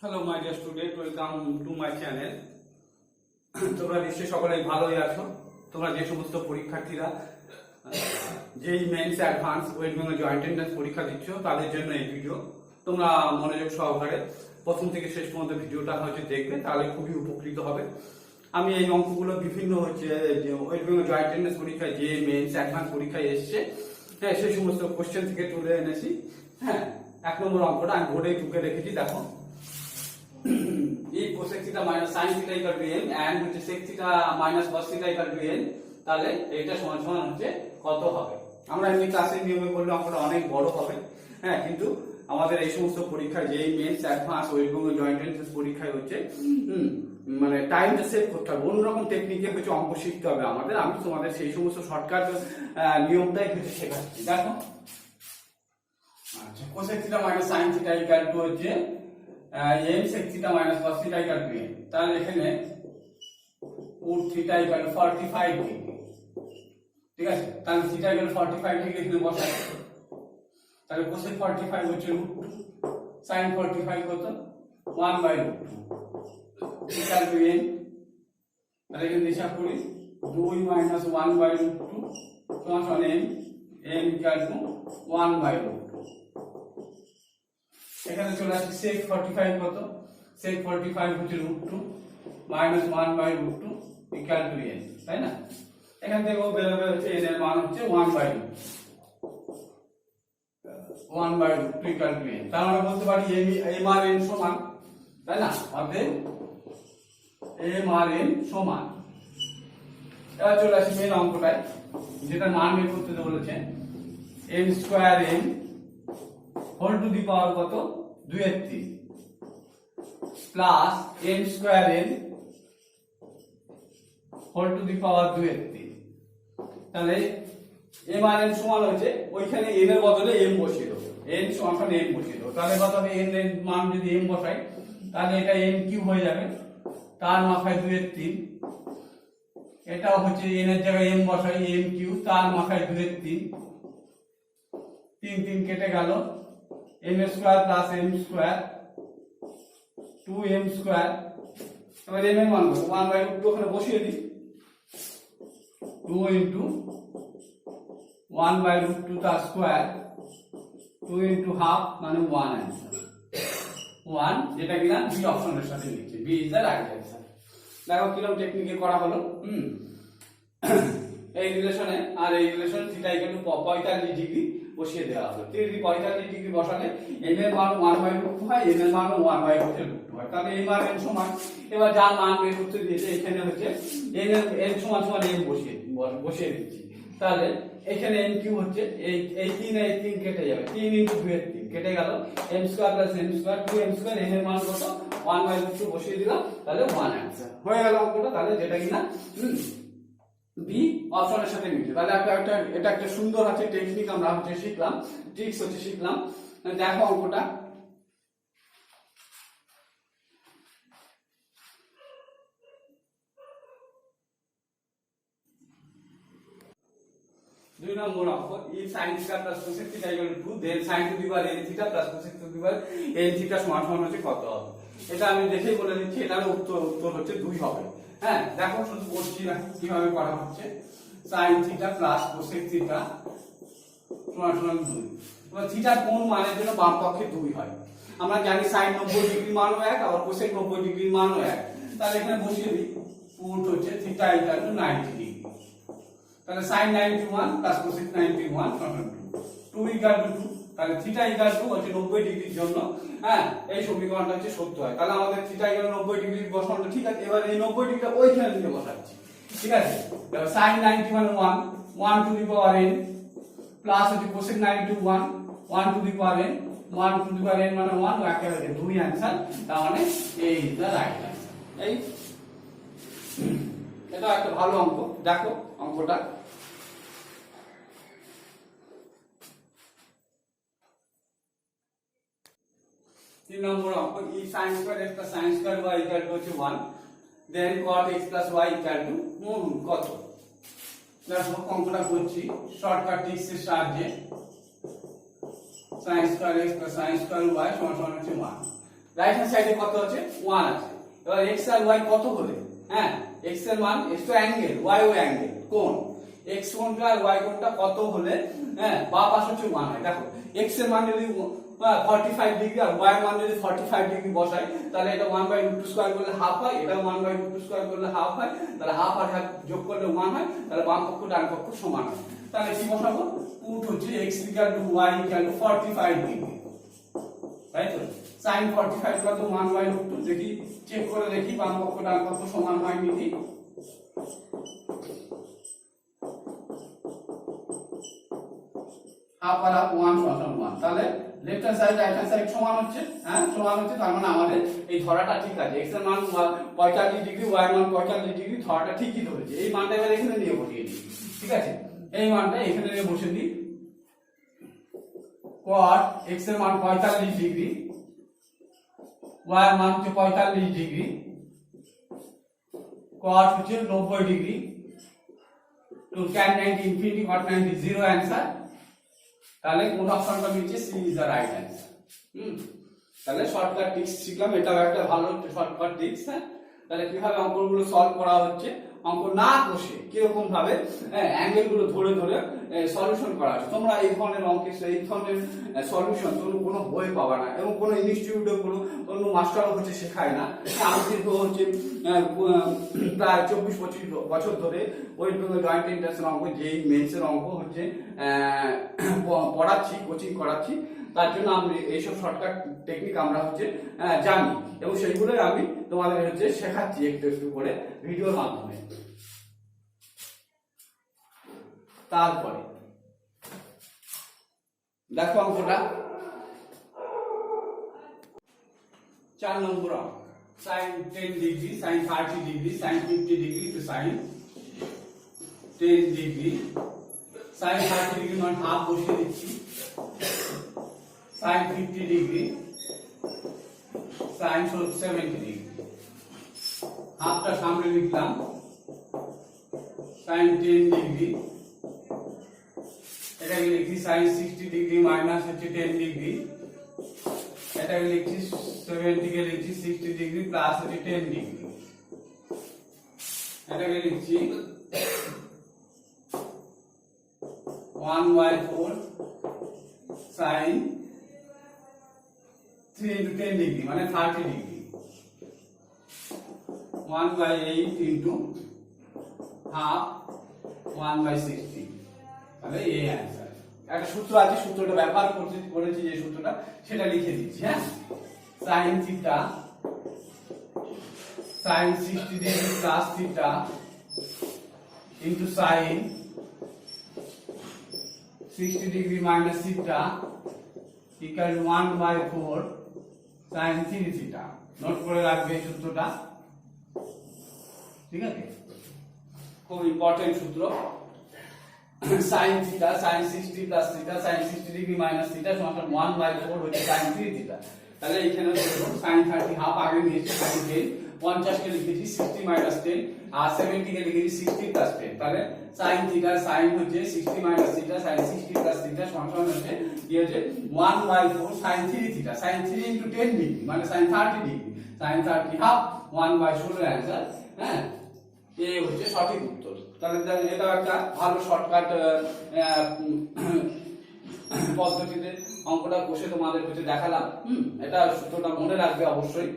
Hello my dear student, welcome to my channel. তোমরা নিশ্চয়ই সকলেই ভালোই আছো। তোমরা যে সমস্ত পরীক্ষার্থীরা যেই mains advance West Bengal joint entrance পরীক্ষা দিচ্ছ তাদের জন্য এই ভিডিও। তোমরা মনোযোগ সহকারে প্রথম থেকে শেষ পর্যন্ত ভিডিওটা দেখবে, তাহলে খুবই উপকৃত হবে। আমি এই অঙ্কগুলো বিভিন্ন যে ওয়েস্ট বেঙ্গল জয়েন্ট এন্ট্রান্স পরীক্ষায় যে মেন্স অ্যাডভান্স পরীক্ষায় এসছে, হ্যাঁ, সেই সমস্ত কোশ্চেন থেকে তুলে এনেছি। হ্যাঁ, 1 নম্বর অঙ্কটা আমি বোর্ডে টুকে রেখেছি, দেখো। if cosec theta minus sin theta equal to n and sec theta minus cos theta equal to n, তাহলে এটা সমান সমান কত হবে। আমরা এমনি ক্লাসের নিয়মে করলে অঙ্কটা অনেক বড় হবে, হ্যাঁ, কিন্তু আমাদের এই সমস্ত পরীক্ষায় যেই mains advance West Bengal joint entrance পরীক্ষায় মানে টাইমটা সেভ করতে হবে, অন্যরকম টেকনিকে অঙ্ক শিখতে হবে আমাদের। আমি তোমাদের সেই সমস্ত শর্টকাট নিয়মটাই শেখাচ্ছি, দেখো। আচ্ছা, cosec theta minus sin theta equal to n sec theta minus cos theta equal to n, তাহলে এখানে put theta equal to 45 degree, ঠিক আছে। তাহলে theta equal to 45 ডিগ্রি এখানে বসাই, তাহলে cosec 45 হচ্ছে √2, sin 45 কত 1/√2 equal to n। তাহলে এখানে হিসাব করি 2 - 1/√2 সমান n, n equal to 1/√2। এখানে চলে আসছে sec 45 কত, sec 45 হচ্ছে √2 - 1/√2 equal to n, তাই না। এখান থেকে বেরোবে n এর মান হচ্ছে 1/√2 equal to n। তার মানে বলতে পারি m আর n সমান, তাই না। অতএব m আর n সমান। এবার চলে আসি মেন অঙ্কটায়, যেটা মান বের করতে বলেছে। m square n whole to the power কত 2/3 plus m square n whole to the power 2/3। তাহলে m আর n সমান হচ্ছে, ওইখানে n এর বদলে m বসিয়ে দেবো, n সমান m বসিয়ে দেবো। তাহলে কত হবে, n এর মান যদি m বসাই তাহলে এটা n কিউব হয়ে যাবে, তার মাথায় 2/3। এটাও হচ্ছে n এর জায়গায় m বসাই, m কিউব তার মাথায় 2/3, 3 3 কেটে গেল, m square plus m square 2m square. এবার m এর মান 1/√2 ওখানে বসিয়ে দিই, 2 * 1/√2 তার স্কয়ার, 2 * হাফ মানে 1 অ্যানসার 1, যেটা কিনা বি অপশনের সাথে মিলছে, B is the right answer. দেখো কিরকম টেকনিকে করা হলো। এই রিলেশনে আর এই relation theta equal to 45 degree বসিয়ে দেওয়া হলো। 45 ডিগ্রি বসালে n এর মান 1/√2 হয়, n এর মান 1/√2 হয়। তাহলে m আর n সমান, এবার যা মান বের করতে দিয়েছে এখানে হচ্ছে n এর n সমান n বসিয়ে দিচ্ছি। তাহলে এখানে n কিউ হচ্ছে এই 3 কেটে যাবে, 3 * 2/3 কেটে গেল, m square plus m square 2m square, n এর মান কত 1/√2 বসিয়ে দিলাম, তাহলে 1 অ্যানসার হয়ে গেল অঙ্কটা। তাহলে যেটা কিনা বি অপশনের সাথে মিলছে। তাহলে এটা একটা সুন্দর টেকনিক আমরা শিখলাম, ট্রিক্স শিখলাম। দেখো অঙ্কটা, দুই নম্বর অঙ্ক। if sin theta plus cosec theta equal to 2, then sin to the power n theta plus cosec to the power n theta সমান হচ্ছে কত হবে। এটা আমি দেখেই বলে দিচ্ছি, এটার উত্তর হচ্ছে 2 হবে। হ্যাঁ, দেখো শুধু বলছি না কিভাবে করা হচ্ছে। sin theta plus cosec theta সমান 2। এবার থিটার কোন মানের জন্য বাম পক্ষে 2 হয়। আমরা জানি sin 90 ডিগ্রি মানও 1, আবার cosec 90 ডিগ্রি মানও 1। তাহলে এখানে বসিয়ে দিই, পুট হচ্ছে theta equal to 90 ডিগ্রি। তাহলে sin 91 plus cosec 91 সমান 2 equal to 2। তাহলে থিটা equal to হচ্ছে 90 ডিগ্রির জন্য, হ্যাঁ, এই সমীকরণটা হচ্ছে সত্য হয়। তাহলে আমাদের থিটা equal 90 ডিগ্রি বসানো ঠিক আছে। এবার এই 90 ডিগ্রিটা ওইখানে নিয়ে বসাচ্ছি, ঠিক আছে। তাহলে sin 91 1 two the power n plus হচ্ছে cosec 91 1 two the power n, 1 two the power n মানে 1, একেবারে 2 অ্যানসার। তার মানে এই ইজ দ্য রাইট অ্যানসার। এটা একটা ভালো অঙ্ক, দেখো অঙ্কটা। তিন নম্বর অঙ্ক, if sin square x plus sin square y equal to 1, then cot x plus y equal to কত। দেখো অঙ্কটা করছি শর্টকাট ট্রিক্সের সাহায্যে। sin square x plus sin square y সমান হচ্ছে 1। রাইট হ্যান্ড সাইডে কত আছে 1 আছে। এবার x আর y কত হলে, হ্যাঁ x এর মান, x তো অ্যাঙ্গেল, y ও অ্যাঙ্গেল কোণ, x কোণটা আর y কোণটা কত হলে হ্যাঁ বা পাশ হচ্ছে 1 হয়। দেখো x এর মান যদি 45 ডিগ্রি আর y এর মান যদি 45 ডিগ্রি বসাই তাহলে এটা 1/√2 স্কয়ার করলে হাফ হয়, এটা 1/√2 স্কয়ার করলে হাফ হয়, তাহলে হাফ আর হাফ যোগ করলে 1 হয়, তাহলে বাম পক্ষ ডান পক্ষ সমান হয়। তাহলে কি বসাবো, পুট হচ্ছে x = y = 45 ডিগ্রি, তাই তো sin 45 কত 1/√2, দেখি চেক করে দেখি বাম পক্ষ ডান পক্ষ সমান হয় নাকি। হাফ আর হাফ 1 সমান 1, তাহলে left hand side right hand side সমান হচ্ছে, হ্যাঁ সমান হচ্ছে। তার মানে আমাদের এই ধরাটা ঠিক আছে, x এর মান 45 ডিগ্রি, y এর মান 45 ডিগ্রি, ধরাটা ঠিকই ধরেছে। এই মানটা এবার এখানে নিয়ে বসিয়ে দিই, ঠিক আছে এই মানটা এখানে নিয়ে বসিয়ে দিই। cot x এর মান 45 ডিগ্রি, y এর মান হচ্ছে 45 ডিগ্রি, cot হচ্ছে 90 ডিগ্রি, to tan 90 infinity cot 90 0 answer. তাহলে কোন অপশনটা নিচে C is the right answer. তাহলে শর্টকাট টিপস শিখলাম, এটাও একটা ভালো শর্টকাট টিপস। হ্যাঁ তাহলে কিভাবে অঙ্কগুলো সলভ করা হচ্ছে, অঙ্ক না কষে কিরকম ভাবে অ্যাঙ্গেল গুলো ধরে ধরে সলিউশন করা হচ্ছে। তোমরা এই ধরনের অঙ্কের এই ধরনের সলিউশন তোমরা কোনো বই পাবা না, এবং কোনো ইনস্টিটিউটে কোনো মাস্টারও হচ্ছে শেখায় না। আমি দীর্ঘ হচ্ছে প্রায় 24-25 বছর ধরে ওয়েস্ট বেঙ্গল জয়েন্ট এন্ট্রান্সের অঙ্ক, যেই মেন্সের অঙ্ক হচ্ছে পড়াচ্ছি, কোচিং করাচ্ছি। তার জন্য আমি এইসব শর্টকাট টেকনিক আমরা হচ্ছে জানি, এবং সেইগুলোই আমি তোমাদের হচ্ছে শেখাচ্ছি একটু একটু করে ভিডিওর মাধ্যমে। তারপরে দেখো অঙ্কটা 4 নম্বর অঙ্ক, sin 10 degree, sin 30 degree, sin 50 degree to sin 10 degree, sin 30 degree মান হাফ বসিয়ে দিচ্ছি, sin 50 ডিগ্রি, sin 70 ডিগ্রি, হাফটা সামনে লিখলাম, sin 10 ডিগ্রি, এটাকে লিখছি sin 60 ডিগ্রি মাইনাস হচ্ছে 10 ডিগ্রি, এটাকে লিখছি 70 কে লিখছি 60 ডিগ্রি প্লাস হচ্ছে 10 ডিগ্রি, এটাকে লিখছি 1/4 sin 3 into 10 ডিগ্রি মানে 30 ডিগ্রি, 1/8 into half 1/60, তাহলে এই आंसर। একটা সূত্র আছে, সূত্রটা ব্যবহার করেছি যে সূত্রটা সেটা লিখে দিচ্ছি। হ্যাঁ sin theta sin 60 degree plus theta into sin 60 degree minus theta equal 1/4 sin 3 theta. Note করে রাখবে এই সূত্রটা, ঠিক আছে খুব ইম্পর্টেন্ট সূত্র। sin theta sin 60 plus theta sin 60 degree minus theta সমান 1/4 হচ্ছে sin 3 থিটা। তাহলে এখানে দেখো sin 30 হাফ আগে নিয়েছি, sin 10 50 কে লিখেছি 60 মাইনাস 10 আর 70 কে লিখেছি 60 প্লাস 10। তাহলে sin থিটা sin হচ্ছে 60 minus theta sin 60 plus theta সমান হচ্ছে কি হচ্ছে 1/4 sin 3 theta sin 3 into 10 degree মানে sin 30 degree, sin 30 half 1/16 answer. হ্যাঁ এই হচ্ছে সঠিক উত্তর। তাহলে এটা একটা ভালো শর্টকাট পদ্ধতিতে অঙ্কটা কষে তোমাদের কাছে দেখালাম। এটা সূত্রটা মনে রাখবে অবশ্যই।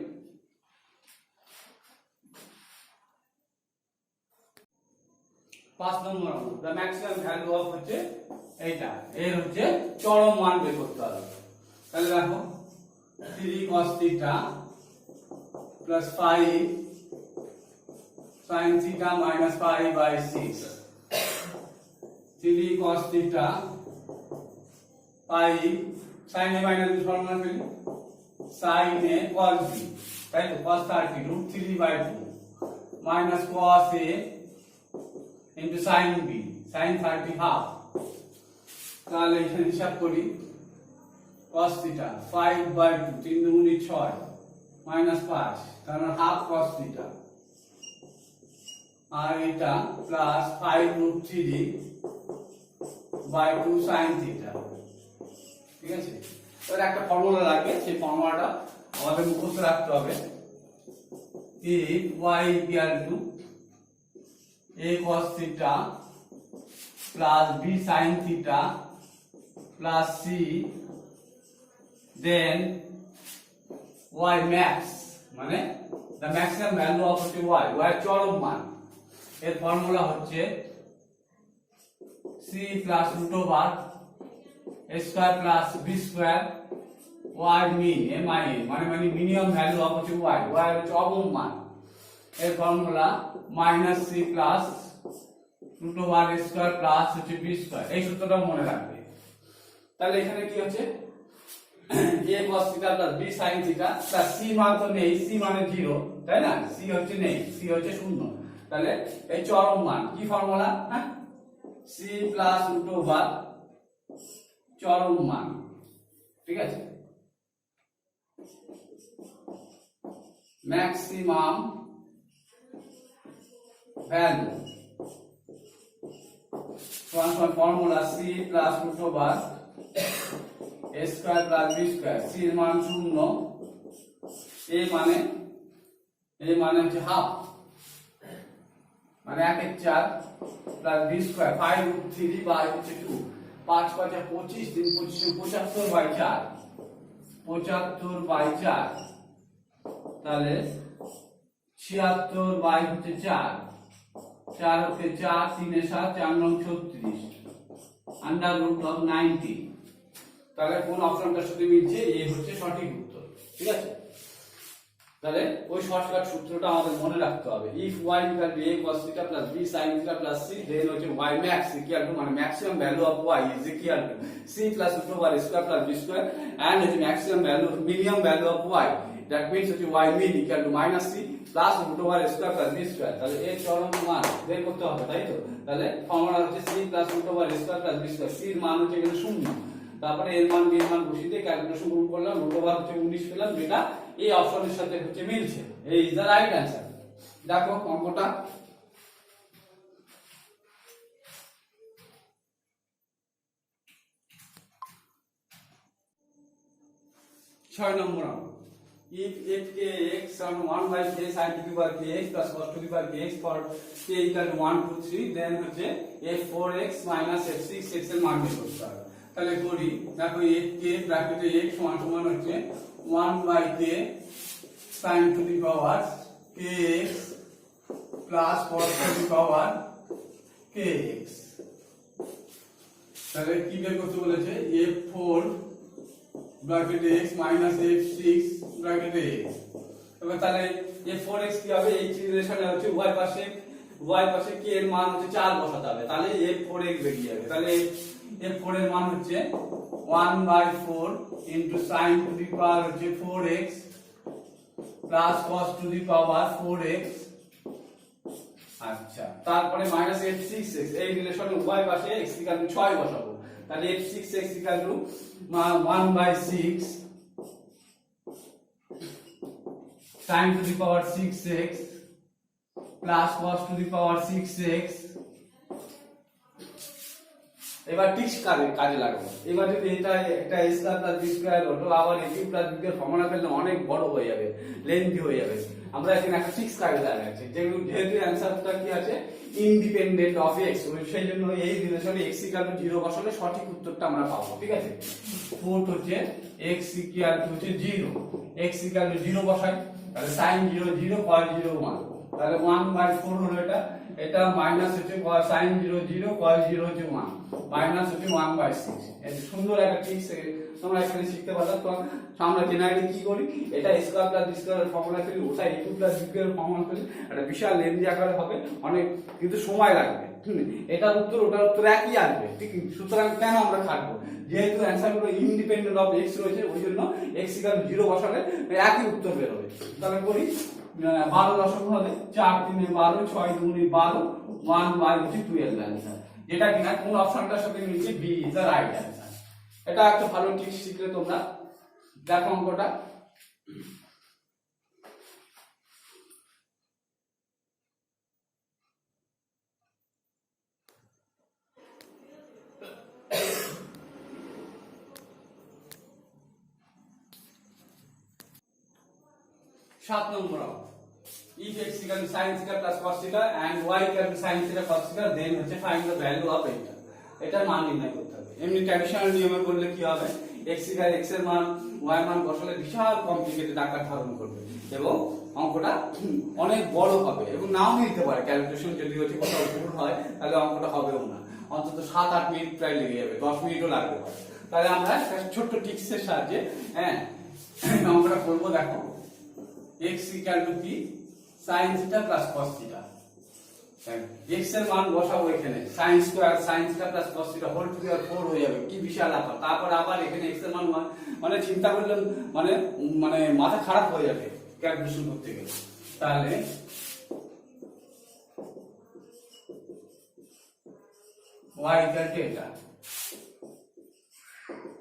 5 নম্বর অঙ্ক, the maximum value of হচ্ছে এইটা, এর হচ্ছে চরম মান বের করতে হবে। তাহলে দেখো 3 cos theta plus 5 sin theta minus pi by 6, 3 cos theta pi sin a minus b formula পেলি sin a cos b, তাই তো cos 30 √3/2 minus cos a into sin b sin 30 half। তাহলে এখানে হিসাব করি cos theta 5/2 3 দুগুণে 6 minus 5 কারণ half cos theta আর এটা প্লাস 5√3/2 sin theta, ঠিক আছে। এবার একটা ফর্মুলা লাগবে, সেই ফর্মুলাটা আমাদের মুখস্থ রাখতে হবে if y equal to a cos theta plus b sin theta plus c, then y max মানে the maximum value of y এর চরম মান, এর ফর্মুলা হচ্ছে c plus root over a square plus b square y mean min মানে minimum value of y এর হচ্ছে অবম মান, এর formula minus c plus root over a square plus হচ্ছে b স্কয়ার। এই সূত্রটা মনে রাখবে। তাহলে এখানে কি হচ্ছে a cos theta plus b sin theta plus c মান তো নেই, c মানে 0 তাই না, c হচ্ছে নেই, c হচ্ছে 0। তাহলে এই চরম মান কি ফর্মুলা, হ্যাঁ c প্লাস রুট ওভার চরম মান, ঠিক আছে, maximum value formula c plus root over a square plus b square, c এর মান 0, a মানে হচ্ছে হাফ মানে 1/4 প্লাস b স্কয়ার 5√3 বাই হচ্ছে 2, 5 5 25 3 25 75/4 75/4, তাহলে 76 বাই হচ্ছে 4, 4 হচ্ছে 4 3 এর 7 4 9 36 আন্ডার রুট অফ 90। তাহলে কোন অপশনটার সাথে মিলছে, এ হচ্ছে সঠিক উত্তর, ঠিক আছে। তাহলে ওই শর্টকাট সূত্রটা আমাদের মনে রাখতে হবে, if y equal to a cos theta plus b sin theta plus c, then হচ্ছে y max equal to মানে maximum value of y is equal to c plus root over a square plus b square and হচ্ছে maximum value minimum value of y, that means হচ্ছে y mean equal to minus c plus root over a square plus b square। তাহলে এর চরম মান বের করতে হবে, তাই তো। তাহলে ফর্মুলা হচ্ছে c plus root over a square plus b square, c এর মান হচ্ছে এখানে 0, তারপরে এর মান b এর মান বসিয়ে দিয়ে ক্যালকুলেশন করলাম, রুট ওভার হচ্ছে 19 পেলাম, যেটা এই অপশনের সাথে হচ্ছে মিলছে, এই ইজ দ্য রাইট অ্যানসার। দেখো অঙ্কটা 6 নম্বর অঙ্ক, if f k x on 1 by k sin to the power kx plus cos to the power kx for k equal to 1 2 3, then হচ্ছে f4x minus f6x এর মান বের করতে হবে। তাহলে করি, দেখো f k ব্র্যাকেটে x সমান সমান হচ্ছে 1 by k sin to the power kx plus cos to the power kx। তাহলে কি বের করতে বলেছে, f4 bracket x minus f6 bracket x। এবার তাহলে f4x কি হবে, এই রিলেশনে হচ্ছে y পাশে k এর মান হচ্ছে 4 বসাতে হবে, তাহলে f4x বেরিয়ে যাবে। তাহলে f4 এর মান হচ্ছে 1/4 ইনটু sin টু দি পাওয়ার হচ্ছে 4x plus cos two the power 4x। আচ্ছা, তারপরে মাইনাস f6x, এই রিলেশনে y পাশে x ইকুয়াল টু 6 বসাবো, তাহলে f6x equal to 1/6 sin to the power 6x plus cos to the power 6x। এবার ঠিক কাজে লাগাবো। এবার যদি এটা একটা a square plus b square হতো, আবার a কিউব প্লাস b এর ফর্মুলা পেলে অনেক বড় হয়ে যাবে, লেন্থি হয়ে যাবে। আমরা এখানে একটা ফিক্স কাজে লাগাচ্ছি, যেহেতু অ্যানসারটা কি আছে, ইন্ডিপেন্ডেন্ট অফ x, সেই জন্য এই রিলেশনে x ইকুয়াল টু 0 বসালে সঠিক উত্তরটা আমরা পাবো, ঠিক আছে। ফোর্থ হচ্ছে x ইকুয়াল টু হচ্ছে 0, x ইকুয়াল টু 0 বসাই, তাহলে sin 0 0 cos 0 1, তাহলে 1/4 হলো এটা মাইনাস হচ্ছে sin 0 0 cos 0 হচ্ছে 1 মাইনাস হচ্ছে 1/6। এটা সুন্দর একটা ট্রিক্স তোমরা এখানে শিখতে পারলে। তো আমরা জেনারেলি কি করি, এটা স্কয়ার প্লাস বি স্কয়ারের ফর্মুলা ফেলি, ওটা a কিউব প্লাস b কিউবের ফর্মুলা ফেলি, এটা বিশাল লেন্থি আকারে হবে, অনেক কিন্তু সময় লাগবে। এটার উত্তর ওটার উত্তর একই আসবে, ঠিক। সুতরাং কেন আমরা খাটবো, যেহেতু অ্যানসার গুলো ইন্ডিপেন্ডেন্ট অফ x রয়েছে, ওই জন্য x ইকুয়াল 0 বসালে একই উত্তর বের হবে। তাহলে করি 12 দশক হবে, 4 3 12 6 2 12 1/12 অ্যানসার, যেটা কিনা কোন অপশনটার সাথে মিলছে, B is the right answer. এটা একটা ভালো ট্রিক শিখলে তোমরা। দেখো অঙ্কটা, 7 নম্বর অঙ্ক if x equal to sin theta plus cos theta and y equal to sin theta cos theta then হচ্ছে find the value of eta এটার মান নির্ণয় করতে হবে। এমনি ট্র্যাডিশনাল নিয়মে বললে কি হবে, x equal x এর মান y এর মান বসালে বিশাল কমপ্লিকেটেড আকার ধারণ করবে এবং অঙ্কটা অনেক বড় হবে এবং নাও নিতে পারে। ক্যালকুলেশন যদি হচ্ছে কোথাও ভুল হয় তাহলে অঙ্কটা হবেও না, অন্তত 7-8 মিনিট প্রায় লেগে যাবে, 10 মিনিটও লাগতে পারে। তাহলে আমরা একটা ছোট্ট টিপসের সাহায্যে অঙ্কটা করবো। দেখো x equal to কি sin theta plus cos theta, x এর মান বসাবো এখানে sin square sin theta plus cos theta whole to the power 4 হয়ে যাবে, কি বিশাল আকার। তারপর আবার এখানে x এর মান মানে চিন্তা করলে মানে মাথা খারাপ হয়ে যাবে ক্যালকুলেশন করতে গেলে। তাহলে y equal to এটা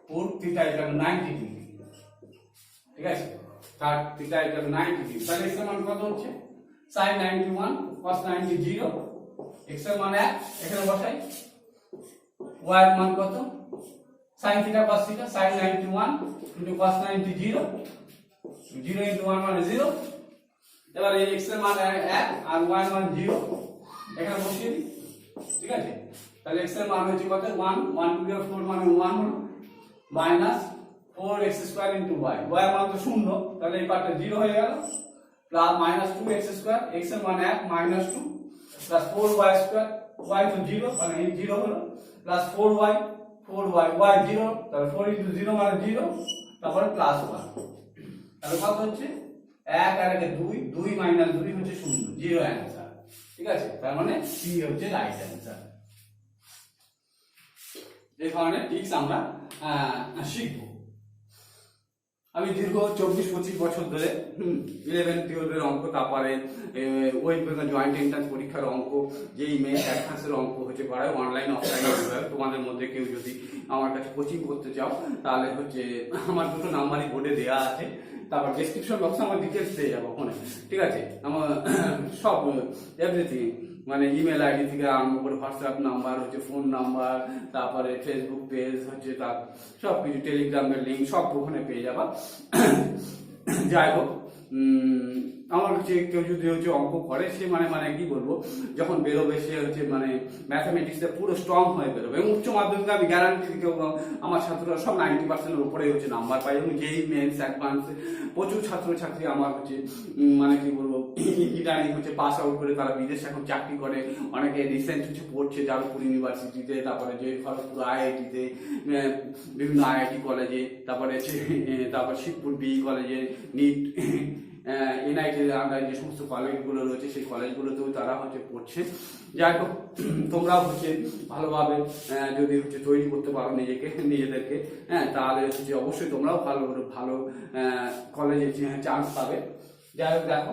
put theta equal to 90 degree, ঠিক আছে, কাট থিটা equal to 90 ডিগ্রি। তাহলে x এর মান কত হচ্ছে sin 91 cos 90 0, x এর মান 1 এখানে বসাই, y এর মান কত sin theta cos theta sin 91 into cos 90 0, 0 into 1 মানে 0। এবার এই x এর মান 1 আর y এর মান 0 এখানে বসিয়ে দিই, ঠিক আছে। তাহলে x এর মান হচ্ছে কত 1 1 to the 4 মানে 1 হলো minus 4x square into y, y এর মান তো 0 তাহলে এই পার্টটা 0 হয়ে গেল, plus minus 2x square, x এর মান 1 minus 2 plus 4y square, y তো 0 মানে এই 0 হলো, প্লাস 4y y 0 তাহলে 4 into 0 মানে 0, তারপরে প্লাস 1। তাহলে কত হচ্ছে 1 আর 1 2 2 মাইনাস 2 হচ্ছে 0 0 অ্যানসার, ঠিক আছে। তার মানে C হচ্ছে রাইট অ্যানসার। এই ধরনের ট্রিক্স আমরা শিখব। আমি দীর্ঘ 24-25 বছর ধরে 11-12 এর অঙ্ক, তারপরে ওয়েট বেঙ্গল জয়েন্ট এন্ট্রান্স পরীক্ষার অঙ্ক, যেই মেন অ্যাডভান্সের অঙ্ক হচ্ছে করায় অনলাইন অফলাইনে। তোমাদের মধ্যে কেউ যদি আমার কাছে কোচিং করতে চাও তাহলে হচ্ছে আমার দুটো নাম্বারই বোর্ডে দেওয়া আছে, তারপর ডেসক্রিপশন বক্সে আমার ডিটেলস পেয়ে যাবো ফোনে, ঠিক আছে। আমার সব এভরিথিং মানে ইমেল আইডি থেকে আরম্ভ করে হোয়াটসঅ্যাপ নাম্বার হচ্ছে, ফোন নাম্বার, তারপরে ফেসবুক পেজ হচ্ছে, তার সব কিছু টেলিগ্রামের লিঙ্ক সব ওখানে পেয়ে যাবা। যাই হোক, আমার হচ্ছে কেউ যদি হচ্ছে অঙ্ক করে সে মানে কি বলবো, যখন বেরোবে সে হচ্ছে মানে ম্যাথামেটিক্সে পুরো স্ট্রং হয়ে বেরোবে। এবং উচ্চ মাধ্যমিকে আমি গ্যারান্টি কেউ আমার ছাত্ররা সব 90%-এর উপরে হচ্ছে নাম্বার পায়। এবং যেই মেন্স অ্যাডভান্স প্রচুর ছাত্রছাত্রী আমার হচ্ছে মানে কি বলবো ইঞ্জিনিয়ারিং হচ্ছে পাস আউট করে তারা বিদেশে এখন চাকরি করে, অনেকে রিসেন্ট হচ্ছে পড়ছে যাদবপুর ইউনিভার্সিটিতে, তারপরে যে খড়গপুর আইআইটিতে, বিভিন্ন আইআইটি কলেজে, তারপরে শিবপুর বি কলেজে, নিট এনআইটির আন্ডারে যে সমস্ত কলেজগুলো রয়েছে সেই কলেজগুলোতেও তারা হচ্ছে পড়ছে। যাই হোক, তোমরাও হচ্ছে ভালোভাবে যদি হচ্ছে তৈরি করতে পারো নিজেদেরকে, তাহলে হচ্ছে অবশ্যই তোমরাও ভালো কলেজে চান্স পাবে। যাই হোক, দেখো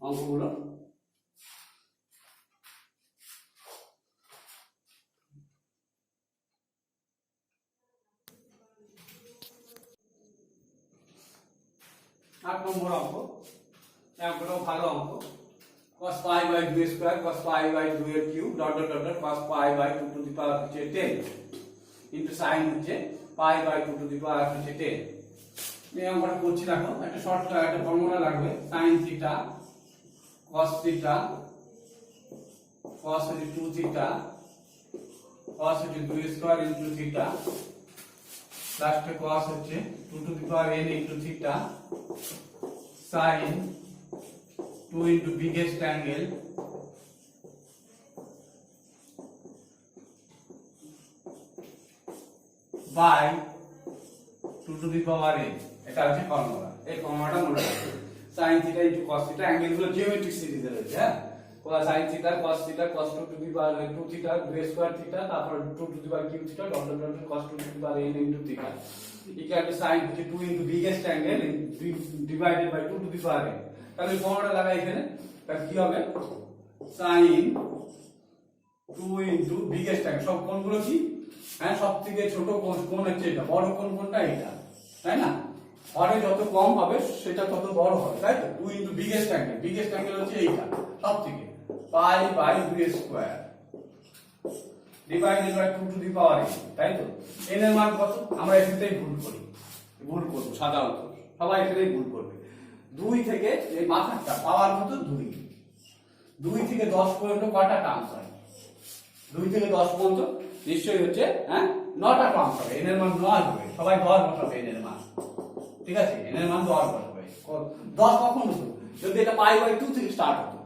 অঙ্কগুলো আট নম্বর অঙ্ক, অঙ্কটাও ভালো অঙ্ক। cos pi by 2 square cos pi by 2 এর cube dot dot dot cos pi by 2 to the power হচ্ছে 10 ইনটু sin হচ্ছে pi by 2 to the power হচ্ছে 10। এই অঙ্কটা করছি, দেখো একটা শর্ট একটা ফর্মুলা লাগবে, sin theta cos theta cos হচ্ছে 2 থিটা cos হচ্ছে 2 স্কয়ার ইনটু থিটা লাস্টে cos হচ্ছে 2 to the power n into theta sin 2 into biggest angle by 2 to the power n। এটা হচ্ছে ফর্মুলা। এই ফর্মুলাটা মনে রাখবে, sin theta into cos theta, angle গুলো জিওমেট্রিক সিরিজে রয়েছে। হ্যাঁ, sin theta cos 2 to the power 2 theta 2 square theta, তারপর 2 to the power cube theta dot dot dot cos 2 to the power n into theta equal to sin হচ্ছে 2 into biggest angle divided by 2 to the power n। তাহলে ফর্মুলাটা লাগাই এখানে, তাহলে কি হবে sin 2 into biggest angle, সব কোণগুলো কি সবথেকে ছোট কোণ হচ্ছে এটা, বড় কোণ কোনটা এটা, তাই না? হরে যত কম হবে সেটা তত বড় হবে, তাই তো। 2 into biggest angle হচ্ছে এইটা সবথেকে, pi by 2 square divided by 2 to the power n, তাই তো। n এর মান কত? আমরা এটাতেই ভুল করব সাধারণত, সবাই এটাতেই ভুল করবে। 2 থেকে এই মাথাটা পাওয়ার মতো 2 থেকে 10 পর্যন্ত কটা টার্মস হয়? 2 থেকে 10 পর্যন্ত নিশ্চয়ই হচ্ছে, হ্যাঁ, 9টা টার্মস হবে। n এর মান 9 হবে, সবাই 10 বসাবে n এর মান, ঠিক আছে? n এর মান 10 বসাবে। 10 কখন হতো? যদি এটা পাই বাই 2 থেকে স্টার্ট হতো,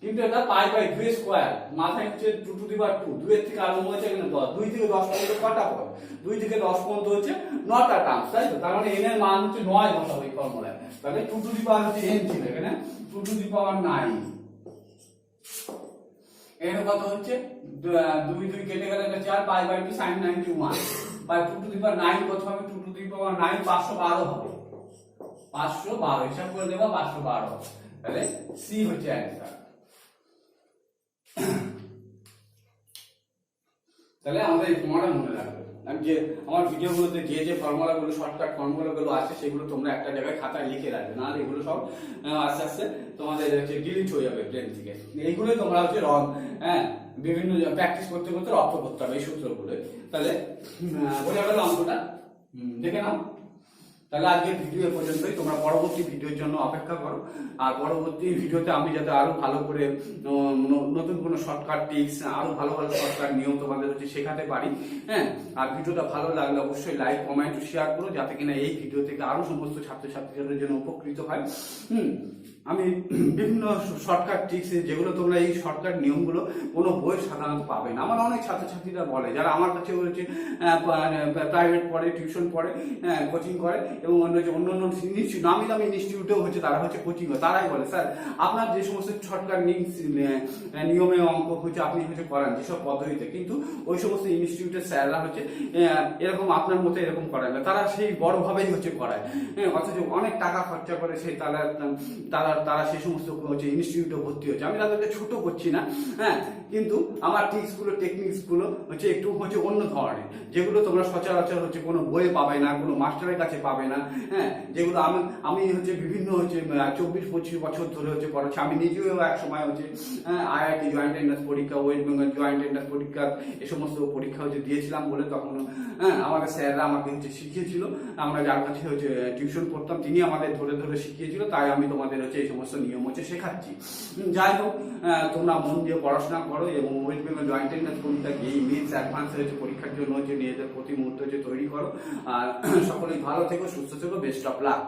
কিন্তু এটা পাই বাই 2 স্কয়ার, মাথায় হচ্ছে 2 টু দি পাওয়ার 2, 2 এর থেকে আরম্ভ হচ্ছে এখানে 10, 2 থেকে 10 পর্যন্ত কটা পদ? 2 থেকে 10 পর্যন্ত হচ্ছে 9টা টার্মস, তাই তো? তার মানে n এর মান হচ্ছে 9 বসাবে এই ফর্মুলায়। তাহলে 2 টু দি পাওয়ার হচ্ছে n ছিল এখানে, 2 টু দি পাওয়ার 9, এর কত হচ্ছে 2 কেটে গেলে 4, pi by 2 sin 91 by 2 to the power 9 কত হবে? 2 টু দি পাওয়ার 9 512 হবে, 512 হিসাব করে দেবা, 512 হবে। তাহলে সি হচ্ছে অ্যান্সার। তাহলে আমাদের এই ফর্মুলা মনে রাখবে। আমি যে আমার ভিডিওগুলোতে যে ফর্মুলাগুলো, শর্টকাট ফর্মুলাগুলো আছে, সেগুলো তোমরা একটা জায়গায় খাতায় লিখে রাখবে, নাহলে এগুলো সব আস্তে আস্তে তোমাদের হচ্ছে ডিলিট হয়ে যাবে ব্রেন থেকে। এইগুলোই তোমরা হচ্ছে হ্যাঁ, বিভিন্ন প্র্যাকটিস করতে করতে রপ্ত করতে হবে এই সূত্রগুলো। তাহলে বোঝা গেল অঙ্কটা? দেখে নাও। তাহলে আজকের ভিডিও পর্যন্তই, তোমরা পরবর্তী ভিডিওর জন্য অপেক্ষা করো। আর পরবর্তী ভিডিওতে আমি যাতে আরো ভালো করে নতুন কোনো শর্টকাট টিপস, আরো ভালো ভালো শর্টকাট নিয়ম তোমাদের হচ্ছে শেখাতে পারি, হ্যাঁ। আর ভিডিওটা ভালো লাগলে অবশ্যই লাইক, কমেন্ট, শেয়ার করো, যাতে কিনা এই ভিডিও থেকে আরো সমস্ত ছাত্রছাত্রীদের জন্য উপকৃত হয়। আমি বিভিন্ন শর্টকাট টিপস, যেগুলো তোমরা এই শর্টকাট নিয়মগুলো কোনো বই সাধারণত পাবে না। আমার অনেক ছাত্রছাত্রীরা বলে, যারা আমার কাছে হচ্ছে প্রাইভেট পড়ে, টিউশন পড়ে, কোচিং করে, এবং অন্য ইনস্টিটিউট, নামি দামি ইনস্টিটিউটেও হচ্ছে তারা হচ্ছে কোচিং করে, তারাই বলে, স্যার আপনার যে সমস্ত শর্টকাট নিয়মে অঙ্ক হচ্ছে আপনি হচ্ছে করান যেসব পদ্ধতিতে, কিন্তু ওই সমস্ত ইনস্টিটিউটের স্যাররা হচ্ছে এরকম আপনার মতো এরকম করায় না, তারা সেই বড়ভাবেই হচ্ছে করায়, অথচ অনেক টাকা খরচা করে সেই তারা সেই সমস্ত হচ্ছে ইনস্টিটিউটে ভর্তি হচ্ছে। আমি তাদেরকে ছোট করছি না, হ্যাঁ, কিন্তু আমার টিপসগুলো, টেকনিক্সগুলো হচ্ছে একটু হচ্ছে অন্য ধরনের, যেগুলো তোমরা সচরাচর হচ্ছে কোনো বইয়ে পাবে না, কোনো মাস্টারের কাছে পাবে না, হ্যাঁ, যেগুলো আমি হচ্ছে বিভিন্ন হচ্ছে 24-25 বছর ধরে হচ্ছে পড়াচ্ছি। আমি নিজেও এক সময় হচ্ছে IIT জয়েন্ট এন্ট্রান্স পরীক্ষা, ওয়েস্ট বেঙ্গল জয়েন্ট এন্ট্রান্স পরীক্ষা, এই সমস্ত পরীক্ষা হচ্ছে দিয়েছিলাম বলে তখন আমাদের স্যাররা আমাকে হচ্ছে শিখিয়েছিল। আমরা যার কাছে হচ্ছে টিউশন পড়তাম, তিনি আমাদের ধরে ধরে শিখিয়েছিল, তাই আমি তোমাদের হচ্ছে এই সমস্ত নিয়ম হচ্ছে শেখাচ্ছি। যাই হোক, তোমরা মন দিয়ে পড়াশোনা করো এবং ওয়েস্ট বেঙ্গল জয়েন্ট এন্ট্রান্স পরীক্ষা, এই মেন্স, অ্যাডভান্স হচ্ছে পরীক্ষার জন্য হচ্ছে নিজেদের প্রতি মুহূর্তে হচ্ছে তৈরি করো। আর সকলেই ভালো থেকো, সুস্থ থেকো, বেস্ট অফ লাক।